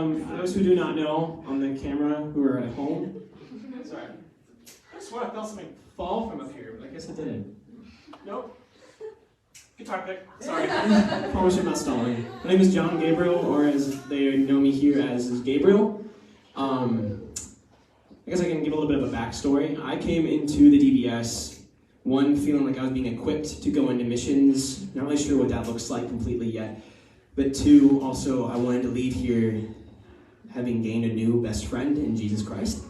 For those who do not know, on the camera who are at home, sorry, I swear I felt something fall from up here, but I guess it didn't. Nope. Guitar pick. Sorry. Promise I'm not stalling. My name is John Gabriel, or as they know me here as is Gabriel. I guess I can give a little bit of a backstory. I came into the DBS, one, feeling like I was being equipped to go into missions. Not really sure what that looks like completely yet. But two, also, I wanted to leave here having gained a new best friend in Jesus Christ.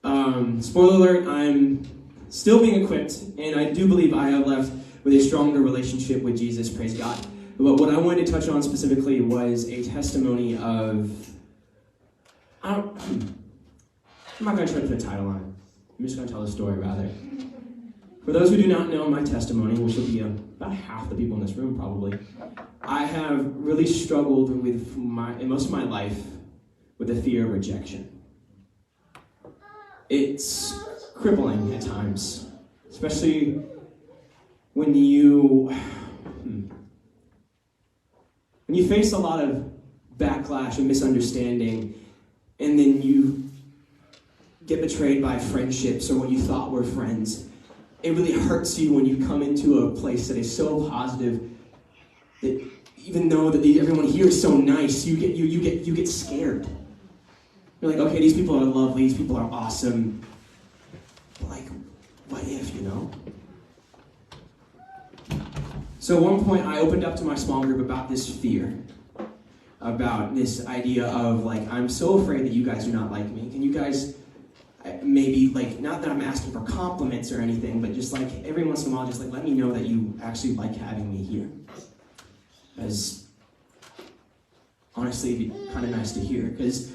Spoiler alert, I'm still being equipped, and I do believe I have left with a stronger relationship with Jesus, praise God. But what I wanted to touch on specifically was a testimony of... I'm not going to try to put a title on it. I'm just going to tell the story, rather. For those who do not know my testimony, which will be about half the people in this room probably, I have really struggled with in most of my life with the fear of rejection. It's crippling at times, especially when you face a lot of backlash and misunderstanding, and then you get betrayed by friendships or what you thought were friends. It really hurts you when you come into a place that is so positive that even though that everyone here is so nice, you get scared. You're like, okay, these people are lovely, these people are awesome, but like, what if, you know? So at one point, I opened up to my small group about this fear, about this idea of like, I'm so afraid that you guys do not like me. Can you guys maybe, like, not that I'm asking for compliments or anything, but just like every once in a while, just like let me know that you actually like having me here. As honestly, it'd be kind of nice to hear, because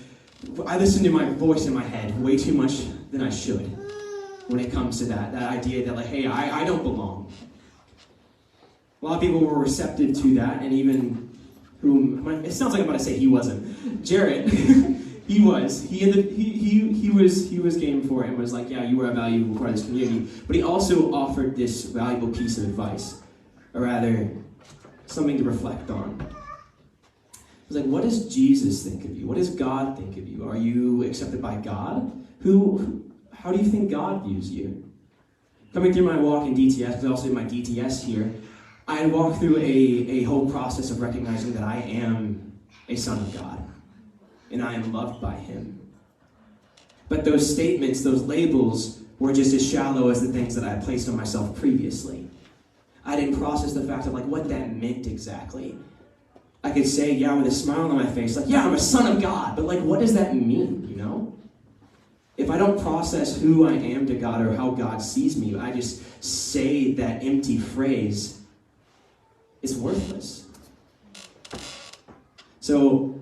I listen to my voice in my head way too much than I should when it comes to that idea that like, hey, I don't belong. A lot of people were receptive to that, and even it sounds like I'm about to say he wasn't. Jarrett, he was. He was game for it and was like, yeah, you are a valuable part of this community. But he also offered this valuable piece of advice, or rather, something to reflect on. It was like, what does Jesus think of you? What does God think of you? Are you accepted by God? How do you think God views you? Coming through my walk in DTS, because I also did my DTS here, I had walked through a whole process of recognizing that I am a son of God, and I am loved by Him. But those statements, those labels, were just as shallow as the things that I had placed on myself previously. I didn't process the fact of like what that meant exactly. I could say, yeah, with a smile on my face, like, yeah, I'm a son of God, but like, what does that mean, you know? If I don't process who I am to God or how God sees me, I just say that empty phrase, it's worthless. So,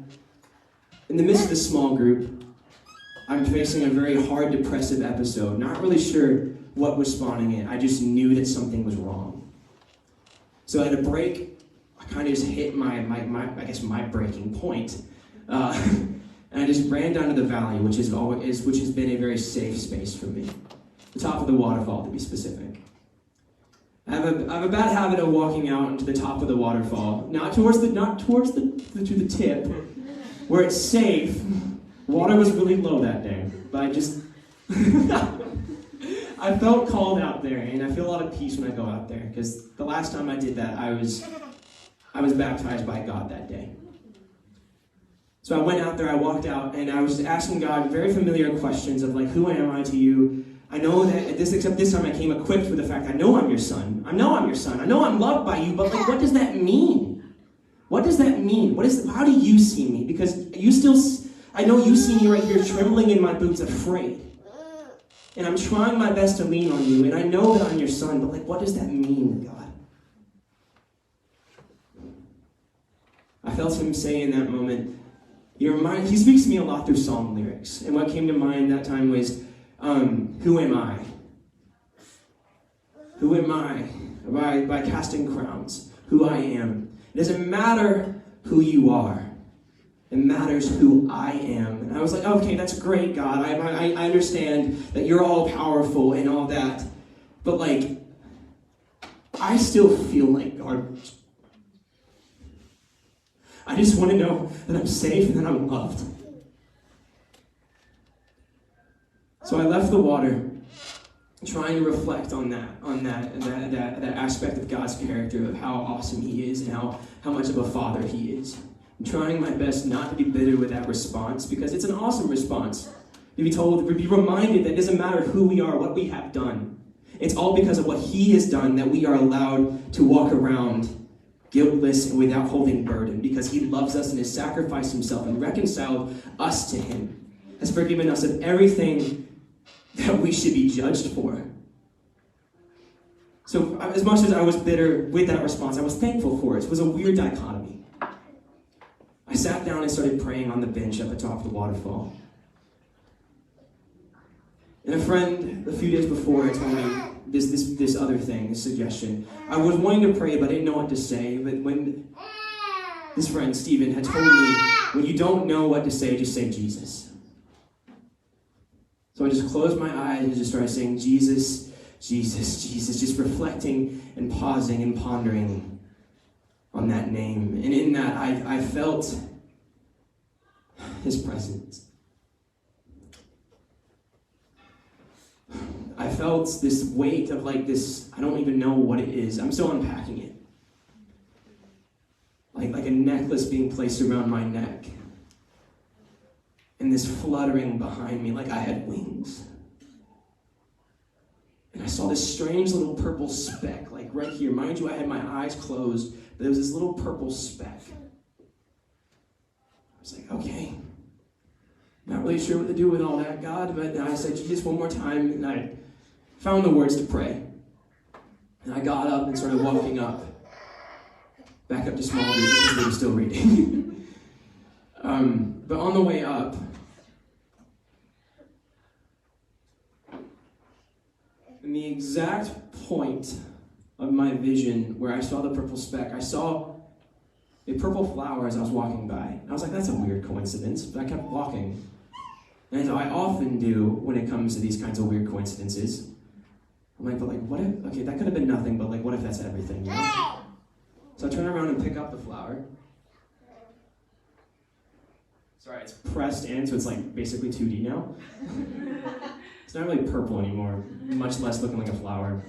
in the midst of this small group, I'm facing a very hard, depressive episode. Not really sure what was spawning it. I just knew that something was wrong. So at a break, I kind of just hit my breaking point. And I just ran down to the valley, which has been a very safe space for me. The top of the waterfall, to be specific. I have a bad habit of walking out into the top of the waterfall, not towards the tip, where it's safe. Water was really low that day, but I felt called out there, and I feel a lot of peace when I go out there, because the last time I did that, I was baptized by God that day. So I went out there, I walked out, and I was asking God very familiar questions of like, who am I to you? I know that except this time I came equipped with the fact I know I'm your son. I know I'm your son. I know I'm loved by you, but like, what does that mean? What does that mean? How do you see me? Because I know you see me right here trembling in my boots, afraid. And I'm trying my best to lean on you, and I know that I'm your son, but like, what does that mean, God? I felt him say in that moment, he speaks to me a lot through song lyrics, and what came to mind that time was, who am I? Who am I? By Casting Crowns, who I am. It doesn't matter who you are. It matters who I am. And I was like, okay, that's great, God. I understand that you're all powerful and all that. But like, I still feel like garbage. I just want to know that I'm safe and that I'm loved. So I left the water, trying to reflect on that aspect of God's character, of how awesome He is and how much of a Father He is. I'm trying my best not to be bitter with that response, because it's an awesome response. To be told, to be reminded that it doesn't matter who we are, what we have done. It's all because of what He has done that we are allowed to walk around guiltless and without holding burden, because He loves us and has sacrificed Himself and reconciled us to Him, has forgiven us of everything that we should be judged for. So as much as I was bitter with that response, I was thankful for it. It was a weird dichotomy. I sat down and started praying on the bench at the top of the waterfall. And a friend, a few days before, had told me this other thing, this suggestion. I was wanting to pray, but I didn't know what to say. But when this friend, Stephen, had told me, when you don't know what to say, just say Jesus. So I just closed my eyes and just started saying, Jesus, Jesus, Jesus, just reflecting and pausing and pondering on that name. And in that, I felt His presence. I felt this weight of like this, I don't even know what it is. I'm still unpacking it. Like a necklace being placed around my neck. And this fluttering behind me like I had wings. And I saw this strange little purple speck, like right here. Mind you, I had my eyes closed, but there was this little purple speck. I was like, okay, not really sure what to do with all that, God, but I said Jesus one more time, and I found the words to pray. And I got up and started walking up, back up to small group because they were still reading. But on the way up, in the exact point of my vision where I saw the purple speck, I saw a purple flower as I was walking by. And I was like, that's a weird coincidence, but I kept walking. And as I often do when it comes to these kinds of weird coincidences, I'm like, but like, what if, okay, that could have been nothing, but like, what if that's everything, you know? So I turn around and pick up the flower. Sorry, it's pressed in, so it's like basically 2D now. It's not really purple anymore, much less looking like a flower.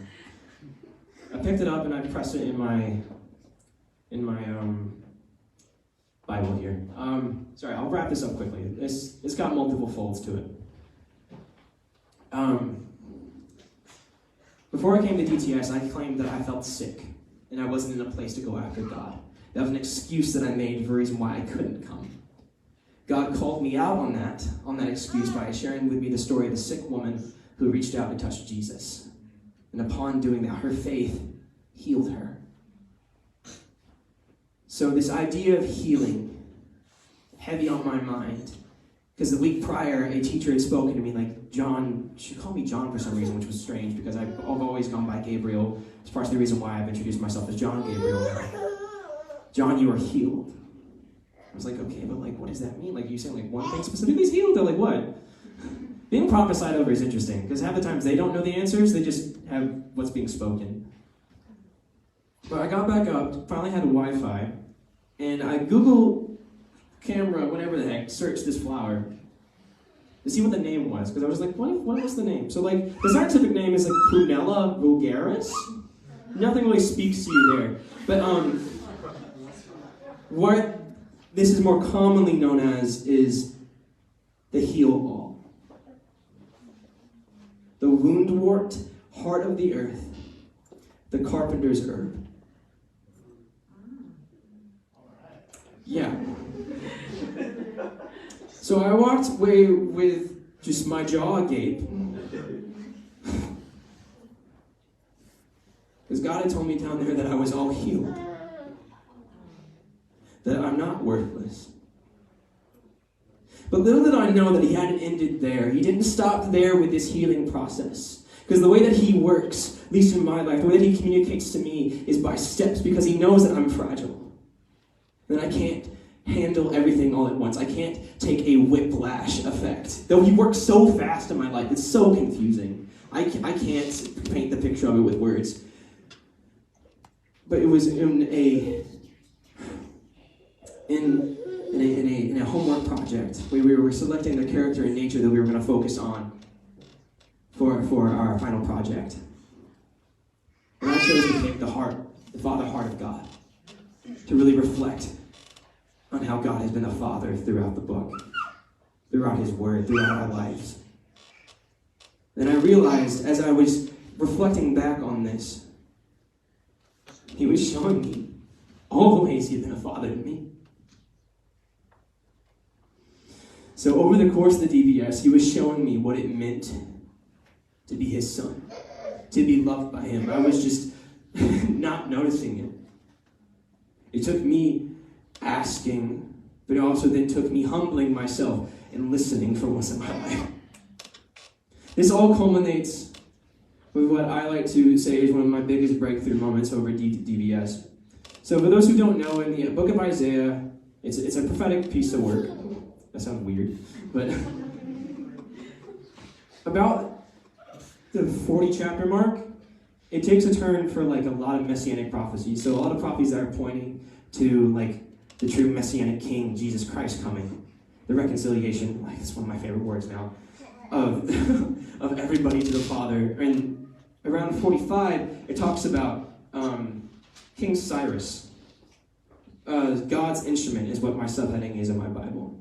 I picked it up and I pressed it in my Bible here. Sorry, I'll wrap this up quickly. It's got multiple folds to it. Before I came to DTS, I claimed that I felt sick and I wasn't in a place to go after God. That was an excuse that I made for a reason why I couldn't come. God called me out on that excuse by sharing with me the story of the sick woman who reached out to touch Jesus. And upon doing that, her faith healed her. So this idea of healing, heavy on my mind, because the week prior, a teacher had spoken to me like, John, she called me John for some reason, which was strange because I've always gone by Gabriel. It's partially the reason why I've introduced myself as John Gabriel. John, you are healed. I was like, okay, but like, what does that mean? Like, you saying like one thing specifically is healed? They're like, what? Being prophesied over is interesting because half the times they don't know the answers, they just have what's being spoken. But I got back up, finally had a Wi-Fi, and I Google camera, whatever the heck, searched this flower to see what the name was, because I was like, what was the name? So like, the scientific name is like Prunella vulgaris. Nothing really speaks to you there. But what this is more commonly known as is the heel-all. The wound-wort, heart of the earth, the carpenter's herb. Yeah. So I walked away with just my jaw agape. Because God had told me down there that I was all healed. That I'm not worthless. But little did I know that He hadn't ended there. He didn't stop there with this healing process. Because the way that He works, at least in my life, the way that He communicates to me is by steps, because He knows that I'm fragile. That I can't handle everything all at once. I can't take a whiplash effect. Though He works so fast in my life, it's so confusing. I can't paint the picture of it with words. But it was in in a homework project where we were selecting the character and nature that we were going to focus on for our final project. And I chose to pick the father heart of God, to really reflect on how God has been a father throughout the book, throughout his word, throughout our lives. Then I realized as I was reflecting back on this, he was showing me all the ways he'd been a father to me. So over the course of the DBS, he was showing me what it meant to be his son, to be loved by him. I was just not noticing it. It took me asking, but it also then took me humbling myself and listening for once in my life. This all culminates with what I like to say is one of my biggest breakthrough moments over DBS. So for those who don't know, in the book of Isaiah, it's a prophetic piece of work. That sounds weird, but about the 40 chapter mark, it takes a turn for like a lot of messianic prophecies. So a lot of prophecies that are pointing to like the true messianic king, Jesus Christ coming. The reconciliation, like it's one of my favorite words now, of everybody to the Father. And around 45, it talks about King Cyrus. God's instrument is what my subheading is in my Bible.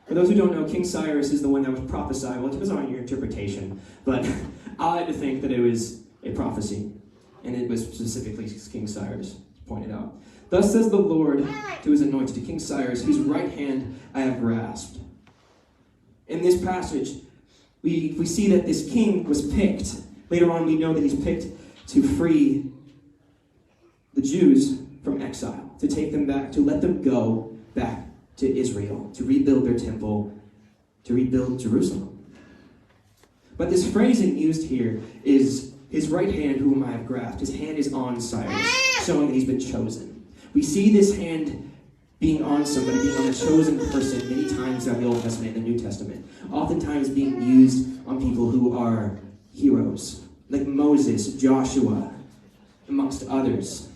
For those who don't know, King Cyrus is the one that was prophesied. Well, it depends on your interpretation, but I like to think that it was a prophecy, and it was specifically King Cyrus pointed out. Thus says the Lord to his anointed, to King Cyrus, whose right hand I have grasped. In this passage, we see that this king was picked. Later on, we know that he's picked to free the Jews from exile, to take them back, to let them go back to Israel, to rebuild their temple, to rebuild Jerusalem. But this phrasing used here is his right hand whom I have grasped. His hand is on Cyrus, showing that he's been chosen. We see this hand being on somebody, being on a chosen person many times throughout the Old Testament and the New Testament. Oftentimes being used on people who are heroes, like Moses, Joshua, amongst others.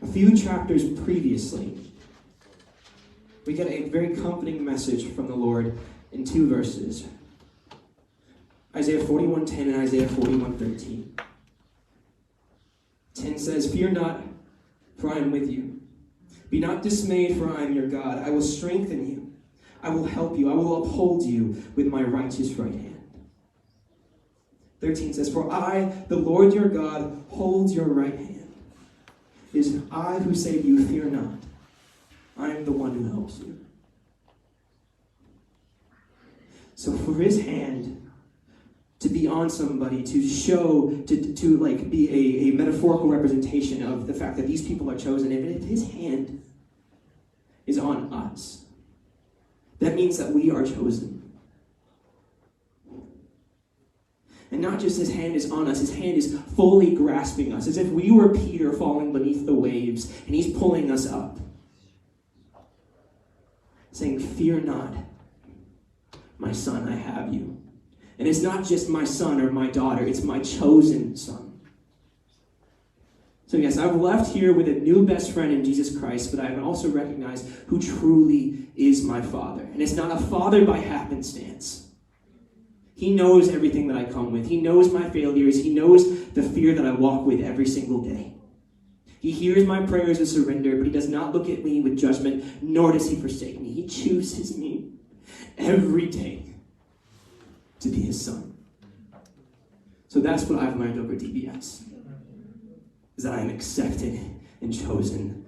A few chapters previously, we get a very comforting message from the Lord in two verses. Isaiah 41:10 and Isaiah 41:13. 10 says, "Fear not, for I am with you. Be not dismayed, for I am your God. I will strengthen you. I will help you. I will uphold you with my righteous right hand." 13 says, "For I, the Lord your God, hold your right hand. It is I who say to you, fear not. I am the one who helps you." So for his hand to be on somebody, to show, to like be a metaphorical representation of the fact that these people are chosen, if his hand is on us, that means that we are chosen. And not just his hand is on us, his hand is fully grasping us, as if we were Peter falling beneath the waves, and he's pulling us up. Saying, "Fear not, my son, I have you." And it's not just my son or my daughter, it's my chosen son. So yes, I've left here with a new best friend in Jesus Christ, but I've also recognized who truly is my father. And it's not a father by happenstance. He knows everything that I come with. He knows my failures. He knows the fear that I walk with every single day. He hears my prayers of surrender, but he does not look at me with judgment, nor does he forsake me. He chooses me every day to be his son. So that's what I've learned over DBS, is that I am accepted and chosen